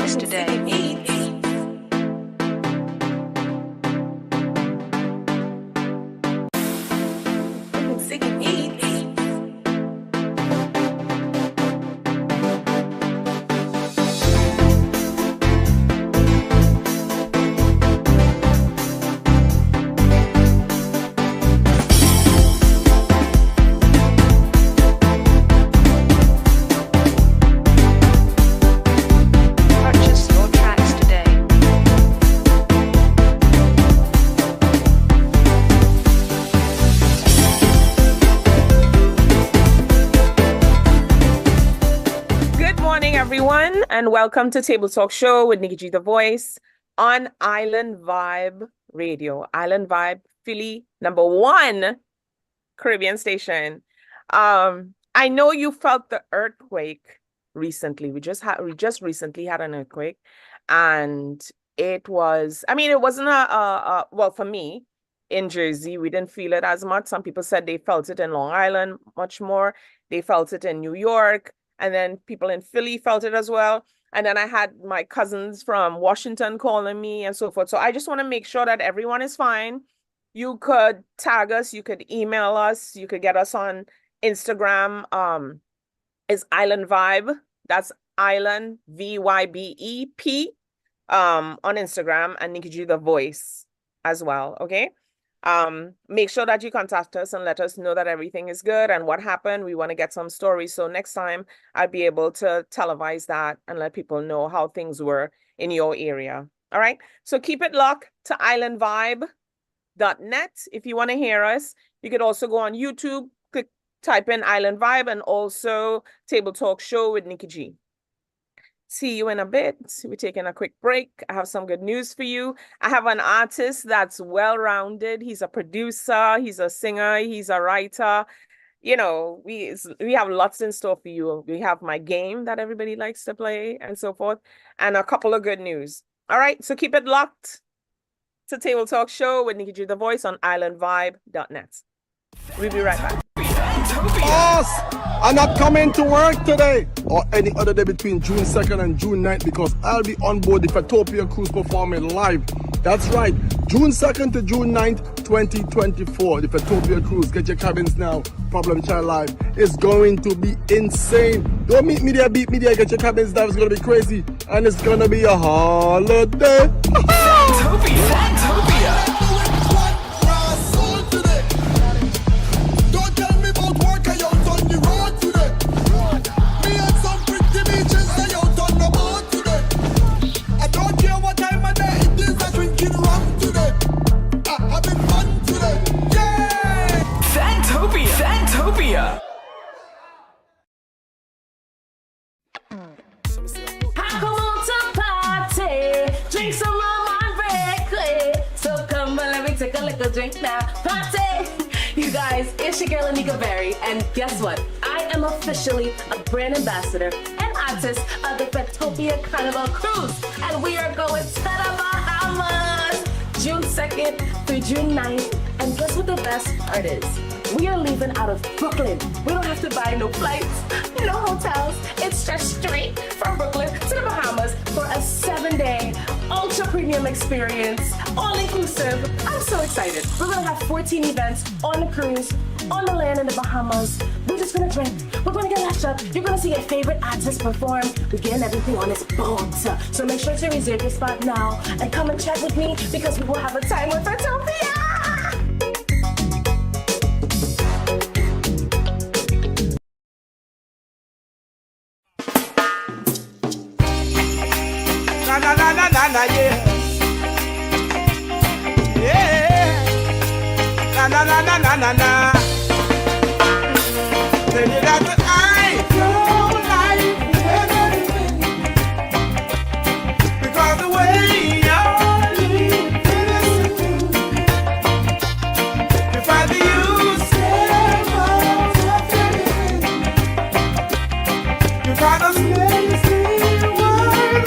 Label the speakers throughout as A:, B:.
A: tracks today. Purchase your tracks today.
B: Good morning, everyone, and welcome to Table Talk Show with Nikki G, the voice on Island Vibe Radio. Island Vibe, Philly, #1 Caribbean station. I know you felt the earthquake recently. We just recently had an earthquake, and it was, it wasn't well, for me in Jersey, we didn't feel it as much. Some people said they felt it in Long Island much more. They felt it in New York, and then people in Philly felt it as well. And then I had my cousins from Washington calling me and so forth. So I just want to make sure that everyone is fine. You could tag us, you could email us, you could get us on Instagram. Is Island Vibe. That's Island VYBEP on Instagram, and Nikki G the voice as well. Okay. Make sure that you contact us and let us know that everything is good and what happened. We want to get some stories. So next time I'll be able to televise that and let people know how things were in your area. All right. So keep it locked to islandvibe.net. If you want to hear us, you could also go on YouTube, type in Island Vibe, and also Table Talk Show with Nikki G. See you in a bit. We're taking a quick break. I have some good news for you. I have an artist that's well-rounded. He's a producer, he's a singer, he's a writer. You know, we have lots in store for you. We have my game that everybody likes to play and so forth, and a couple of good news. All right, so keep it locked to Table Talk Show with Nikki G the voice on islandvibe.net. We'll be right back.
C: Boss, I'm not coming to work today or any other day between June 2nd and June 9th because I'll be on board the Fatopia cruise performing live. That's right, June 2nd to June 9th, 2024. The Fatopia cruise. Get your cabins now. Problem Child Live. It's going to be insane. Don't meet me there, beat me there. Get your cabins now. It's going to be crazy. And it's going to be a holiday.
A: Fantopia. Fantopia.
D: I come on to party, drink some rum on break. So come on, let me take a little drink now. Party! You guys, it's your girl Anika Berry, and guess what? I am officially a brand ambassador and artist of the Fatopia Carnival Cruise, and we are going to the Bahamas, June 2nd through June 9th. And guess what the best part is? We are leaving out of Brooklyn. We don't have to buy no flights, no hotels. It's just straight from Brooklyn to the Bahamas for a 7-day ultra premium experience, all inclusive. I'm so excited. We're gonna have 14 events on the cruise, on the land in the Bahamas. We're just gonna drink. We're gonna get lashed up. You're gonna see your favorite artists perform. We're getting everything on this boat. So make sure to reserve your spot now and come and chat with me because we will have a time with Fatopia.
E: Na. Tell you that I don't like everything because the way you're living if I be you, you got a lazy word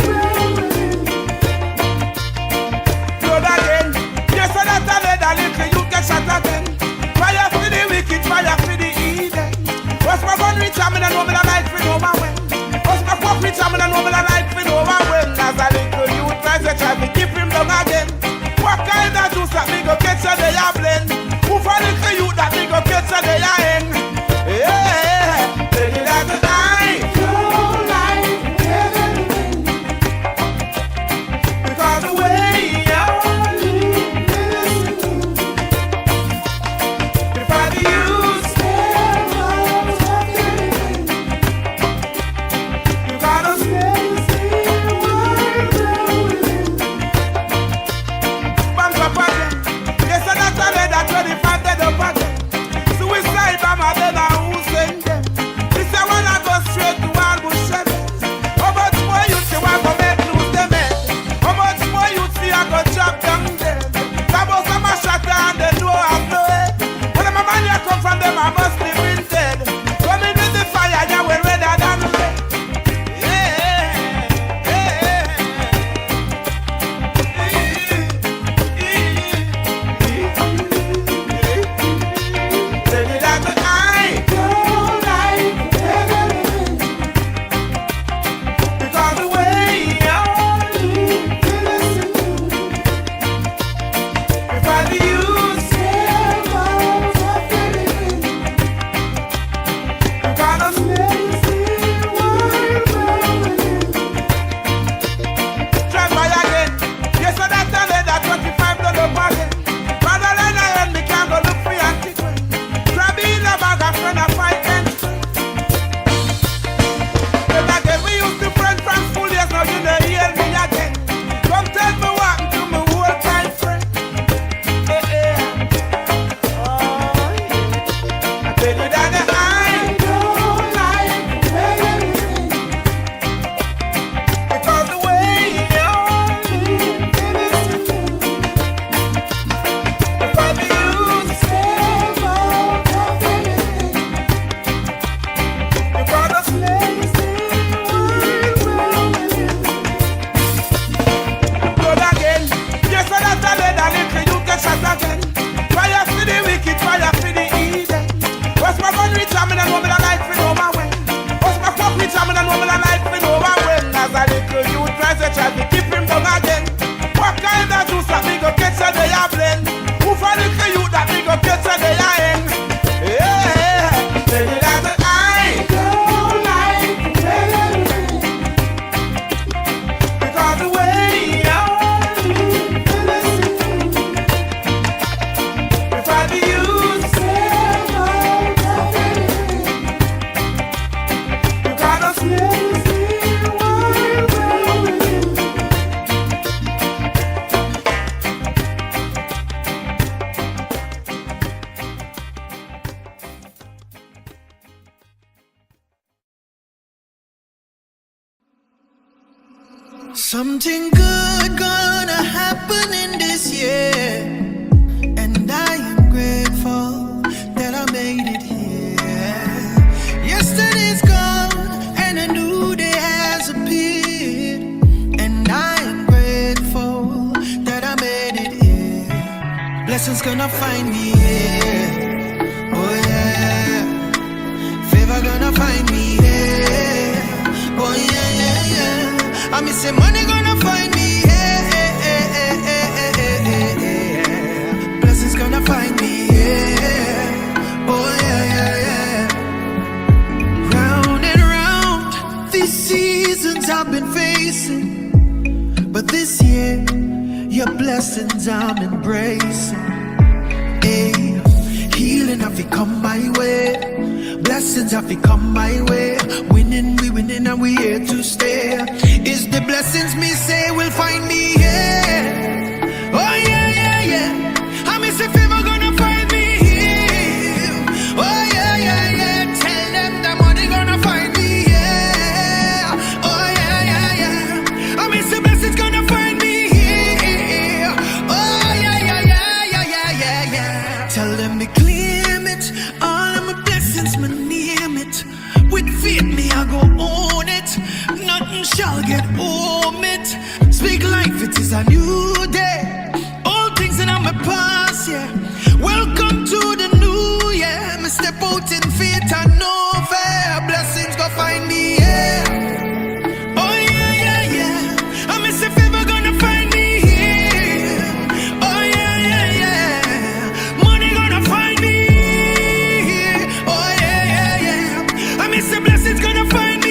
E: good again. Yes, I that a little you get shot again. Why you Something good gonna happen in this year, and I am grateful that I made it here. Yesterday's gone and a new day has appeared, and I am grateful that I made it here. Blessings gonna find me here, oh yeah. Favor gonna find me here, oh yeah, yeah, yeah. I miss say money gonna find me, yeah. Blessings gonna find me, yeah. Oh yeah, yeah, yeah. Round and round, these seasons I've been facing, but this year, your blessings I'm embracing. Hey, healing have to come my way, blessings have to come my way. Winning, we winning, and we here to stay. Is the blessings me say will find me here? Oh yeah, yeah, yeah. I miss if ever gonna find me here. Oh yeah, yeah, yeah. Tell them the money gonna find me here. Oh yeah, yeah, yeah. I miss the blessings gonna find me here. Oh yeah, yeah, yeah, yeah, yeah, yeah, yeah. Tell them me claim it. All of my blessings, me name it. With faith, me I go own it. Nothing shall get home it. Speak life, it is a new day. All things in my past, yeah. Welcome to the new year. Me step out in faith and no fear. Blessings go find me, yeah. Oh yeah, yeah, yeah. I miss if ever gonna find me here. Oh yeah, yeah, yeah. Money gonna find me here. Oh yeah, yeah, yeah. I miss the blessings gonna find me.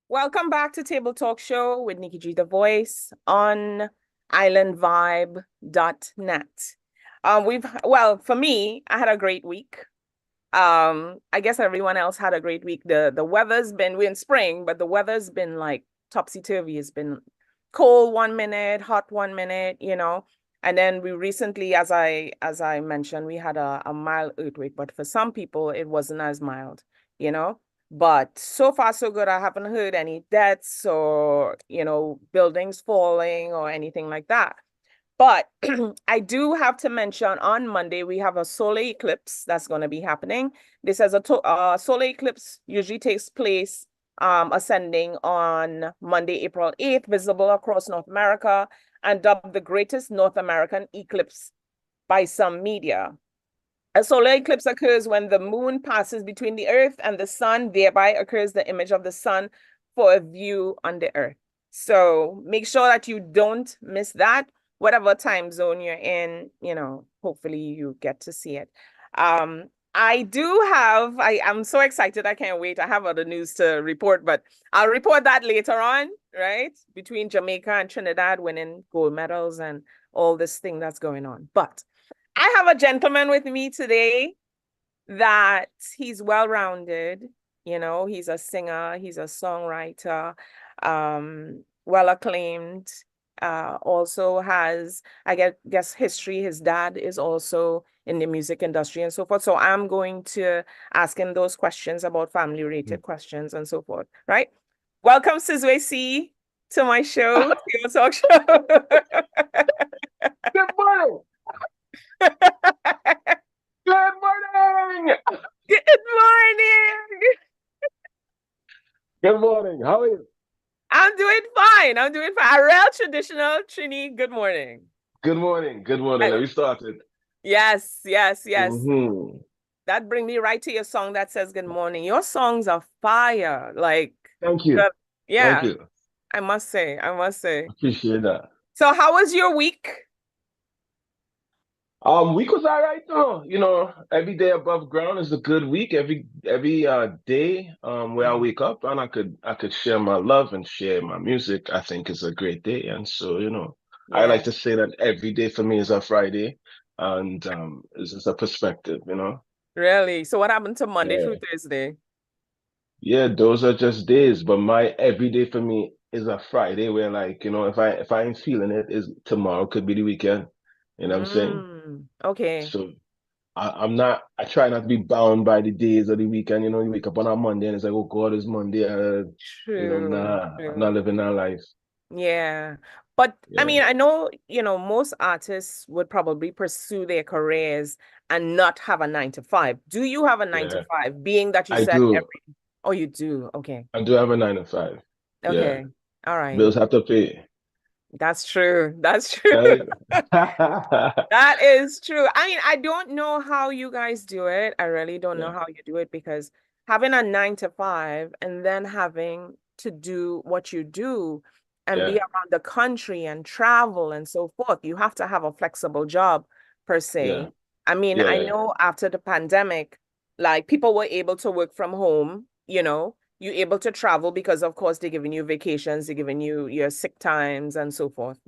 B: Welcome back to Table Talk Show with Nikki G, the voice on islandvibe.net. For me, I had a great week. I guess everyone else had a great week. The weather's been, we're in spring, but the weather's been like topsy-turvy. It's been cold 1 minute, hot 1 minute, you know. And then we recently, as I mentioned, we had a mild earthquake, but for some people it wasn't as mild, you know. But so far, so good. I haven't heard any deaths or, you know, buildings falling or anything like that. But I do have to mention on Monday, we have a solar eclipse that's going to be happening. This is a solar eclipse usually takes place ascending on Monday, April 8th, visible across North America and dubbed the greatest North American eclipse by some media. A solar eclipse occurs when the moon passes between the earth and the sun, thereby occurs the image of the sun for a view on the earth. So make sure that you don't miss that. Whatever time zone you're in, you know, hopefully you get to see it. I'm so excited. I can't wait. I have other news to report, but I'll report that later on, right? Between Jamaica and Trinidad winning gold medals and all this thing that's going on. But I have a gentleman with me today that he's well-rounded. You know, he's a singer, he's a songwriter, well-acclaimed, also has, I guess, history. His dad is also in the music industry and so forth. So I'm going to ask him those questions about family-related questions and so forth, right? Welcome, Sizwe C, to my show, Table Talk Show.
F: Good morning. Good morning.
B: Good morning.
F: Good morning. How are you?
B: I'm doing fine. I'm doing fine. A real traditional Trini. Good morning.
F: Good morning. Good morning. Let me start it.
B: Yes.
F: Mm-hmm.
B: That brings me right to your song that says good morning. Your songs are fire. Like,
F: Thank you. Thank
B: yeah,
F: you.
B: I must say.
F: Appreciate that.
B: So how was your week?
F: Week was all right though. Every day above ground is a good week. Every day where I wake up and I could share my love and share my music, I think is a great day. And so, I
B: Yeah,
F: like to say that every day for me is a Friday, and it's just a perspective.
B: really. So what happened to Monday through
F: Yeah.
B: Thursday?
F: Yeah, those are just days, but my every day for me is a Friday where, like, if I ain't feeling it, is tomorrow could be the weekend. You know what I'm saying?
B: Okay.
F: So I try not to be bound by the days of the weekend. You wake up on a Monday and it's like, oh God, it's Monday.
B: True,
F: I'm not
B: true.
F: living that life.
B: Yeah. But I
F: Yeah,
B: mean, I know, most artists would probably pursue their careers and not have a 9 to 5. Do you have a nine to
F: yeah,
B: five, being that you
F: I
B: said
F: do.
B: every, oh, you do. Okay.
F: I do have a 9 to 5. Yeah,
B: Okay. All right.
F: bills have to pay.
B: That's true. That's true.
F: Right?
B: That is true. I mean, I don't know how you guys do it. I really don't know
F: Yeah,
B: how you do it because having a 9 to 5 and then having to do what you do and be
F: yeah,
B: around the country and travel and so forth, you have to have a flexible job per
F: yeah,
B: se. I mean,
F: yeah,
B: I
F: yeah,
B: know after the pandemic, like people were able to work from home, you're able to travel because of course they're giving you vacations, they're giving you your sick times and so forth.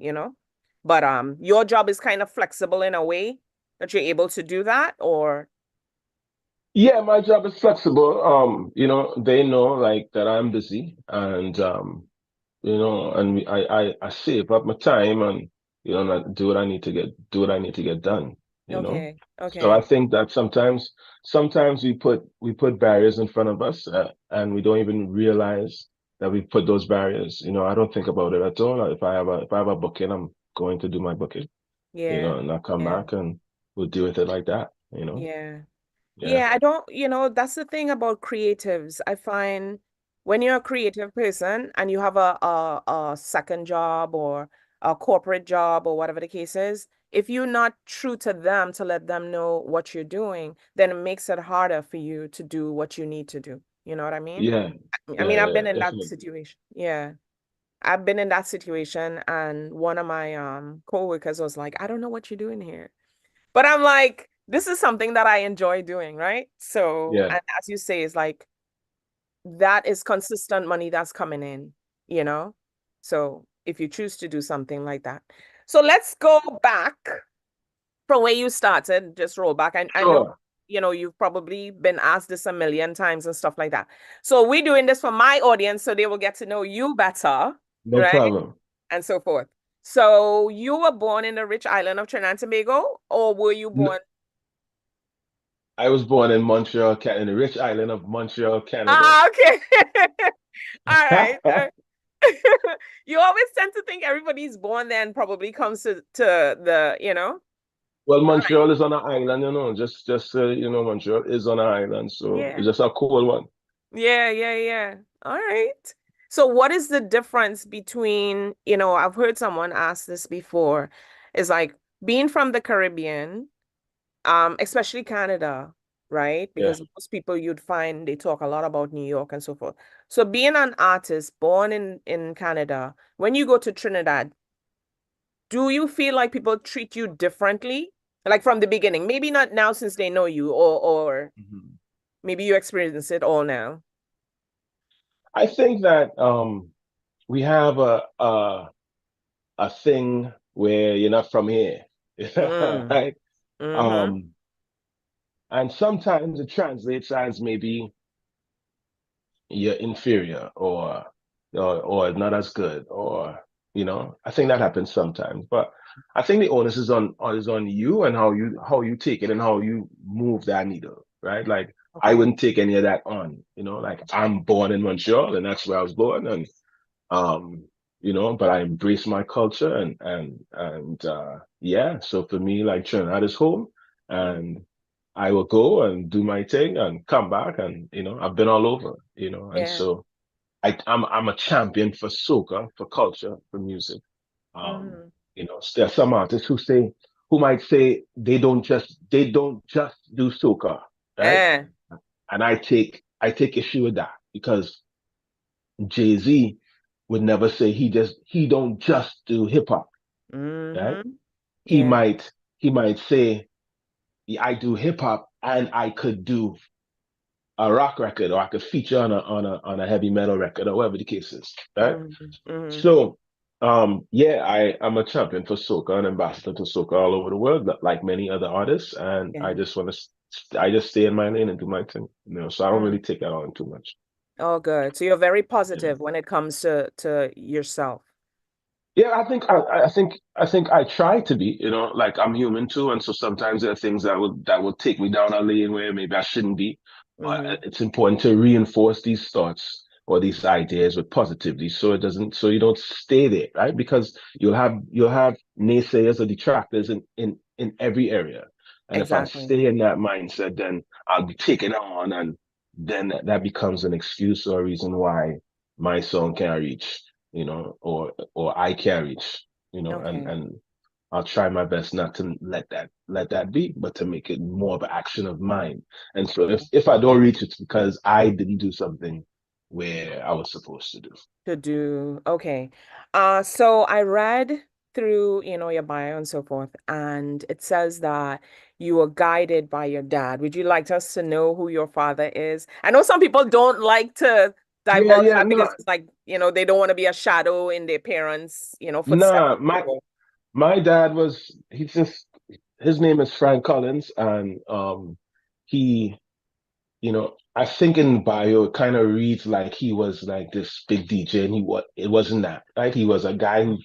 B: But your job is kind of flexible in a way that you're able to do that, or
F: yeah. My job is flexible. They know like that I'm busy, and I save up my time, and not do what I need to get done. You know,
B: okay,
F: so I
B: okay.
F: think that sometimes we put barriers in front of us, and we don't even realize that we put those barriers. I don't think about it at all. If I have a booking, I'm going to do my booking.
B: Yeah,
F: And I come
B: yeah,
F: back and we'll deal with it like that.
B: yeah.
F: Yeah,
B: Yeah, I don't, that's the thing about creatives. I find when you're a creative person and you have a second job or a corporate job or whatever the case is, if you're not true to them to let them know what you're doing, then it makes it harder for you to do what you need to do. You know what I mean?
F: yeah,
B: I mean,
F: yeah,
B: I've
F: yeah,
B: been in that
F: definitely.
B: situation. Yeah. I've been in that situation and one of my coworkers was like, "I don't know what you're doing here." But I'm like, this is something that I enjoy doing, right? So,
F: Yeah,
B: and as you say, it's like that is consistent money that's coming in, you know? So if you choose to do something like that. So let's go back from where you started, just roll back. I know,
F: sure,
B: you've probably been asked this a million times and stuff like that. So we're doing this for my audience so they will get to know you better,
F: no
B: right?
F: problem.
B: And so forth. So you were born in the rich island of Trinidad and Tobago, or were you
F: N-
B: born?
F: I was born in Montreal, in the rich island of Montreal, Canada.
B: Ah, okay. All right. You always tend to think everybody's born there and probably comes to the.
F: Well,
B: All right.
F: Montreal is on an island, Montreal is on an island, so
B: Yeah.
F: it's just a cool one.
B: Yeah. All right. So what is the difference between, I've heard someone ask this before, is like being from the Caribbean, especially Canada, right?
F: Yeah.
B: Because most people you'd find they talk a lot about New York and so forth. So being an artist born in Canada, when you go to Trinidad, do you feel like people treat you differently? Like from the beginning, maybe not now since they know you, or
F: Mhm.
B: maybe you experience it all now.
F: I think that we have a thing where you're not from here,
B: Mm.
F: right?
B: Mm-hmm.
F: Um, and sometimes it translates as maybe you're inferior or not as good or I think that happens sometimes, but I think the onus is on you and how you take it and how you move that needle, right? Like I
B: Okay.
F: wouldn't take any of that on, like I'm born in Montreal and that's where I was born, and um but I embrace my culture and yeah. So for me, like Trinidad is home, and I will go and do my thing and come back, and I've been all over, and
B: Yeah.
F: so I'm a champion for soca, for culture, for music. Um,
B: Mm-hmm.
F: there are some artists who might say they don't just do soca, right?
B: Yeah.
F: And I take issue with that because Jay-Z would never say he don't just do hip hop, right?
B: Mm-hmm.
F: He
B: Yeah.
F: might he might say, "Yeah, I do hip hop and I could do a rock record, or I could feature on a heavy metal record, or whatever the case is, right?"
B: Mm-hmm. Mm-hmm.
F: So yeah, I'm a champion for soca, an ambassador to soca all over the world, like many other artists, and
B: Yeah.
F: I just stay in my lane and do my thing, so I don't really
B: Mm.
F: take that on too much.
B: Oh, good. So you're very
F: Yeah.
B: positive when it comes to yourself.
F: Yeah, I think I try to be, like I'm human too, and so sometimes there are things that will take me down a lane where maybe I shouldn't be. But
B: Mm-hmm.
F: it's important to reinforce these thoughts or these ideas with positivity, so you don't stay there, right? Because you'll have naysayers or detractors in every area, and if I
B: Exactly.
F: stay in that mindset, then I'll be taken on, and then that becomes an excuse or a reason why my song can't reach, or I can reach, and
B: Okay.
F: and I'll try my best not to let that be, but to make it more of an action of mine. And so if I don't reach, it's because I didn't do something where I was supposed to do.
B: To do. Okay. So I read through, your bio and so forth, and it says that you were guided by your dad. Would you like us to know who your father is? I know some people don't like to
F: Yeah,
B: divulge
F: yeah,
B: that because
F: no,
B: it's like, they don't want to be a shadow in their parents', footsteps.
F: nah. My dad was he's just his name is Frank Collins, and he I think in bio it kind of reads like he was like this big DJ, and it wasn't that, right? He was a guy who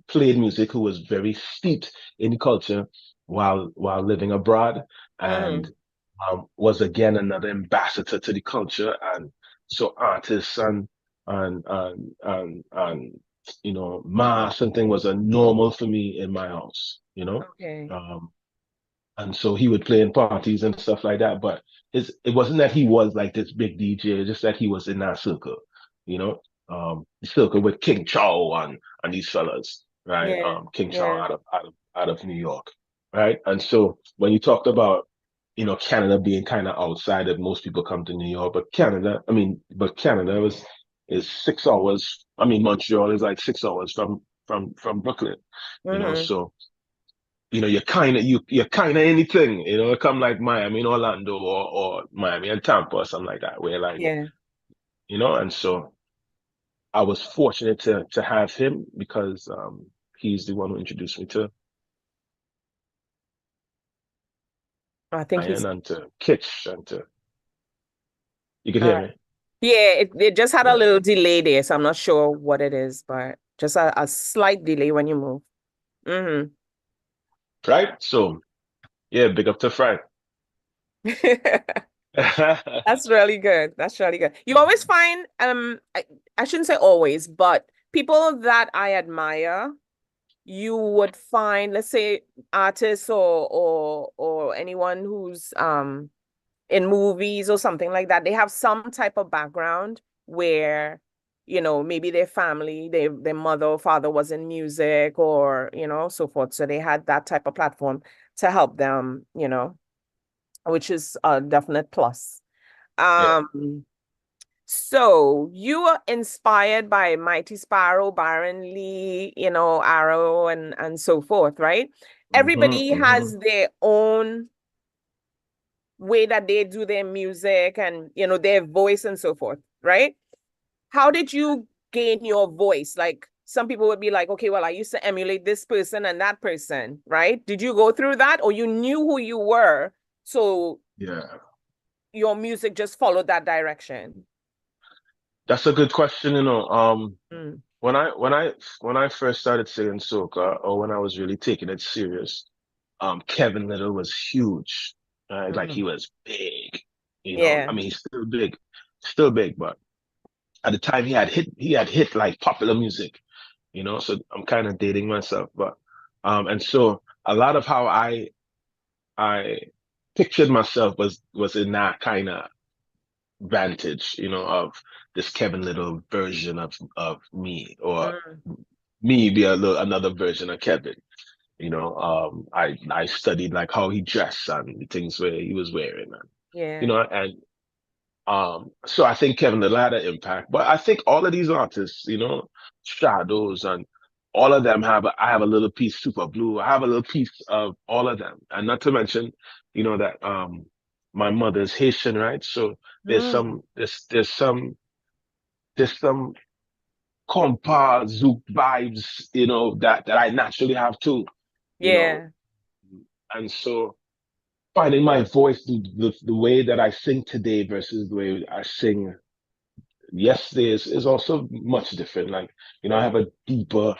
F: played music, who was very steeped in culture while living abroad, and
B: Mm,
F: was again another ambassador to the culture, and so artists and mass and thing was a normal for me in my house,
B: okay.
F: um, and so he would play in parties and stuff like that. But it wasn't that he was like this big DJ, just that he was in that circle, the circle with King Chow and these fellas, right?
B: Yeah.
F: King Chow
B: Yeah.
F: out of New York, right? And so when you talked about Canada being kind of outside of most people come to New York, but Canada is 6 hours. I mean, Montreal is like 6 hours from Brooklyn,
B: Mm-hmm.
F: so you're kind of anything, come like Miami and Orlando, or Miami and Tampa or something like that, where like,
B: Yeah.
F: and so I was fortunate to have him because he's the one who introduced me to
B: I think he's
F: Iron and to Kitsch and to you could
B: all
F: hear
B: right.
F: me.
B: Yeah, it just had a
F: Yeah.
B: little delay there, so I'm not sure what it is, but just a slight delay when you move. Mm-hmm.
F: Right? So yeah, big up to Frank.
B: That's really good. That's really good. You always find, I shouldn't say always, but people that I admire, you would find, let's say, artists or anyone who's in movies or something like that, they have some type of background where, maybe their family, their mother or father was in music or, so forth. So they had that type of platform to help them, which is a definite plus.
F: Yeah.
B: Um, so you are inspired by Mighty Sparrow, Byron Lee, Arrow and so forth, right?
F: Hmm.
B: Everybody
F: Hmm.
B: has their own way that they do their music and their voice and so forth, right? How did you gain your voice? Like some people would be like, okay, well, I used to emulate this person and that person, right? Did you go through that or you knew who you were? So
F: Yeah.
B: your music just followed that direction?
F: That's a good question,
B: Mm,
F: when I first started singing soca, or when I was really taking it serious, Kevin Little was huge. Like he
B: mm.
F: was big. I
B: Yeah.
F: mean, he's still big, but at the time he had hit like popular music, you know, so I'm kind of dating myself, but and so a lot of how I pictured myself was in that kind of vantage, you know, of this Kevin Little version of me, or
B: Mm,
F: me be a little another version of Kevin. You know, I studied like how he dressed and the things where he was wearing, and you
B: yeah.
F: know, and so I think Kevin Little had an impact, but I think all of these artists, you know, Shadows and all of them I have a little piece, Super Blue, I have a little piece of all of them, and not to mention, you know, that my mother's Haitian, right? So
B: Mm,
F: there's some compa zouk vibes, you know, that I naturally have too, you know,
B: yeah.
F: and so finding my voice, the way that I sing today versus the way I sing yesterday is also much different. Like, you know, I have a deeper,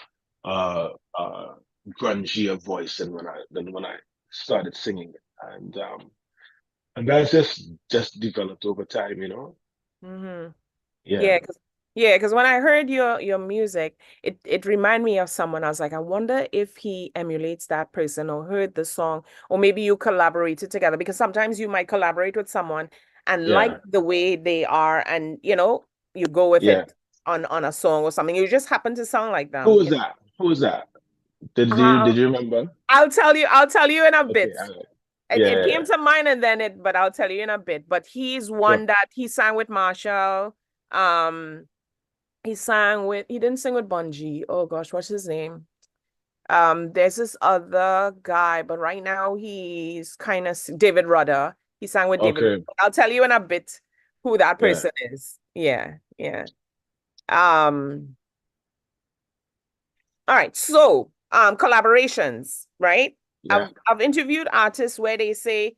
F: uh, uh, grungier voice than when I started singing, and that's just developed over time, you know.
B: Mm-hmm.
F: Yeah,
B: Yeah, because when I heard your music, it reminded me of someone. I was like, I wonder if he emulates that person or heard the song, or maybe you collaborated together. Because sometimes you might collaborate with someone and like
F: yeah,
B: the way they are, and you go with
F: yeah.
B: it on a song or something. You just happen to sound like
F: Who
B: them.
F: was that? Who was that?
B: Um,
F: Did you remember?
B: I'll tell you in a
F: Okay,
B: bit. It,
F: yeah,
B: it
F: yeah,
B: came
F: yeah.
B: to mind and then but I'll tell you in a bit. But he's
F: Sure.
B: one that he sang with Marshall. Um, he didn't sing with Bungie. Oh gosh, what's his name? There's this other guy, but right now he's kind of David Rudder. He sang with David.
F: Okay,
B: I'll tell you in a bit who that
F: yeah,
B: person is. Yeah, yeah. Um, all right. So, collaborations, right?
F: yeah.
B: I've interviewed artists where they say,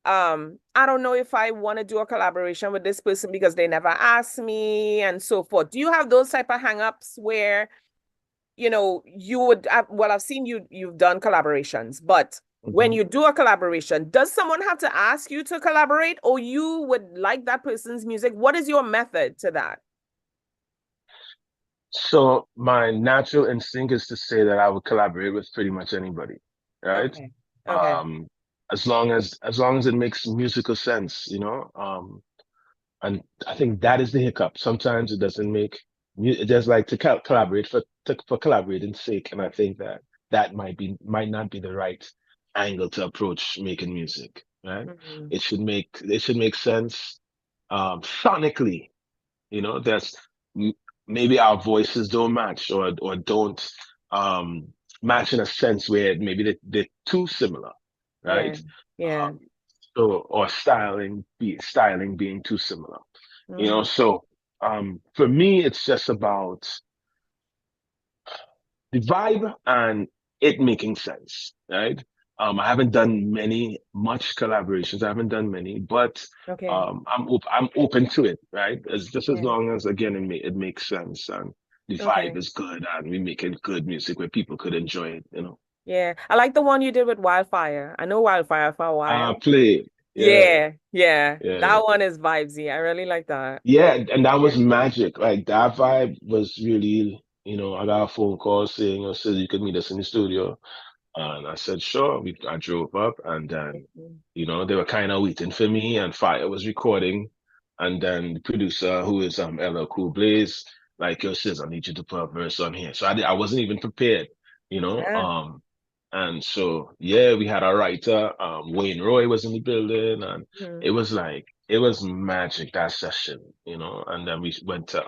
B: I don't know if I want to do a collaboration with this person because they never asked me and so forth. Do you have those type of hang-ups where you would well, I've seen you've done collaborations, but when
F: Mhm.
B: you do a collaboration, does someone have to ask you to collaborate, or you would like that person's music? What is your method to that?
F: So my natural instinct is to say that I would collaborate with pretty much anybody, right?
B: Okay. Okay.
F: Um, as long as it makes musical sense, you know. And I think that is the hiccup. Sometimes it doesn't make it just like to collaborate for collaborating's sake, and I think that might not be the right angle to approach making music, right?
B: Mhm.
F: It should make sense sonically, you know. M- Maybe our voices don't match, or don't um match in a sense where maybe they're too similar,
B: Yeah.
F: right?
B: Yeah.
F: Um, so, or styling being too similar, you know.
B: Mhm.
F: So for me it's just about the vibe and it making sense, right? I haven't done much collaborations. I haven't done many, but
B: Okay.
F: I'm open to it, right? As
B: Yeah.
F: long as again it makes sense and the vibe
B: Okay.
F: is good and we making good music where people could enjoy it, you know.
B: Yeah. I like the one you did with Wildfire. I know Wildfire for a while.
F: Play, yeah,
B: Yeah. Yeah.
F: yeah.
B: That one is vibesy. I really like that.
F: Yeah, and that
B: Yeah.
F: was magic. Like that vibe was really, you know, I got a phone call saying, "Oh, so you could meet us in the studio." And I said, sure. I drove up, and then,
B: Mhm.
F: you know, they were kind of waiting for me, and Fire was recording. And then the producer, who is LL Cool Blaze, like, yo, sis, I need you to put a verse on here. So I wasn't even prepared, you know.
B: Yeah.
F: And so yeah, we had a writer, Wayne Roy was in the building, and
B: Mhm.
F: it was magic that session, you know. And then we went to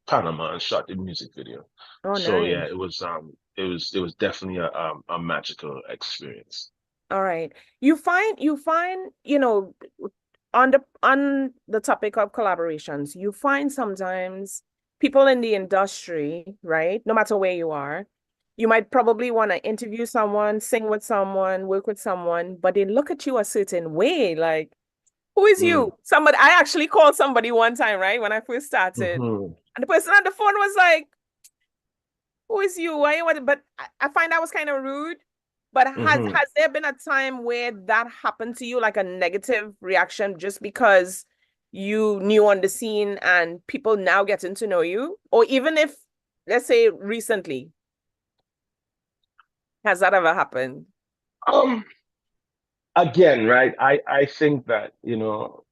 F: Panama and shot the music video.
B: Oh,
F: So yeah,
B: nice.
F: it was definitely a magical experience.
B: All right. You find, on the topic of collaborations, you find sometimes people in the industry, right? No matter where you are, you might probably want to interview someone, sing with someone, work with someone, but they look at you a certain way, like, who is
F: Mm.
B: you? Somebody, I actually called somebody one time, right? When I first started,
F: Hmm.
B: and the person on the phone was like, who is you? Why you want? But I find that was kind of rude. But has
F: Hmm.
B: has there been a time where that happened to you, like a negative reaction, just because you knew on the scene and people now getting to know you, or even if, let's say, recently? Has that ever happened?
F: Um, again, right? I think that, you know,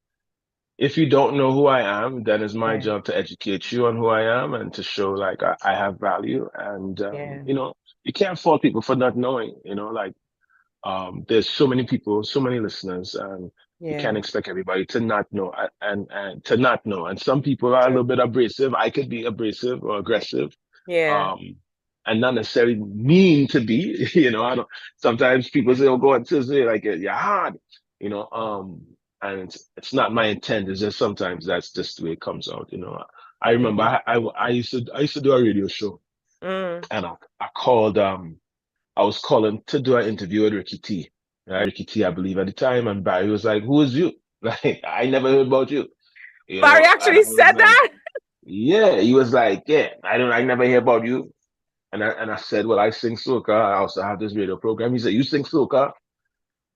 F: if you don't know who I am, then it's my
B: Yeah,
F: job to educate you on who I am and to show like I have value. And
B: yeah,
F: you know, you can't fault people for not knowing, you know, like there's so many people, so many listeners, and you
B: yeah.
F: can't expect everybody to not know and to not know. And some people are a little
B: True.
F: bit abrasive. I could be abrasive or aggressive,
B: Yeah,
F: um, and not necessarily mean to be. You know, I don't. Sometimes people say, "Oh, go on to say like you're hard," you know. And it's not my intent. It's just sometimes that's just the way it comes out. You know, I remember
B: yeah.
F: I used to do a radio show,
B: Mm,
F: and I called I was calling to do an interview with Ricky T. Right? Ricky T, I believe at the time, and Barry was like, "Who is you?" Like, I never heard about you, you
B: Barry
F: know. And I
B: actually
F: was
B: said
F: like,
B: that.
F: "Yeah." He was like, "Yeah, I never hear about you." And I said, "Well, I sing soca. I also have this radio program." He said, "You sing soca?"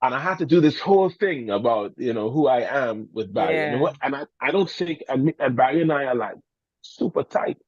F: And I had to do this whole thing about, you know, who I am with Barry.
B: Yeah,
F: And I don't think, and Barry and I are like super tight.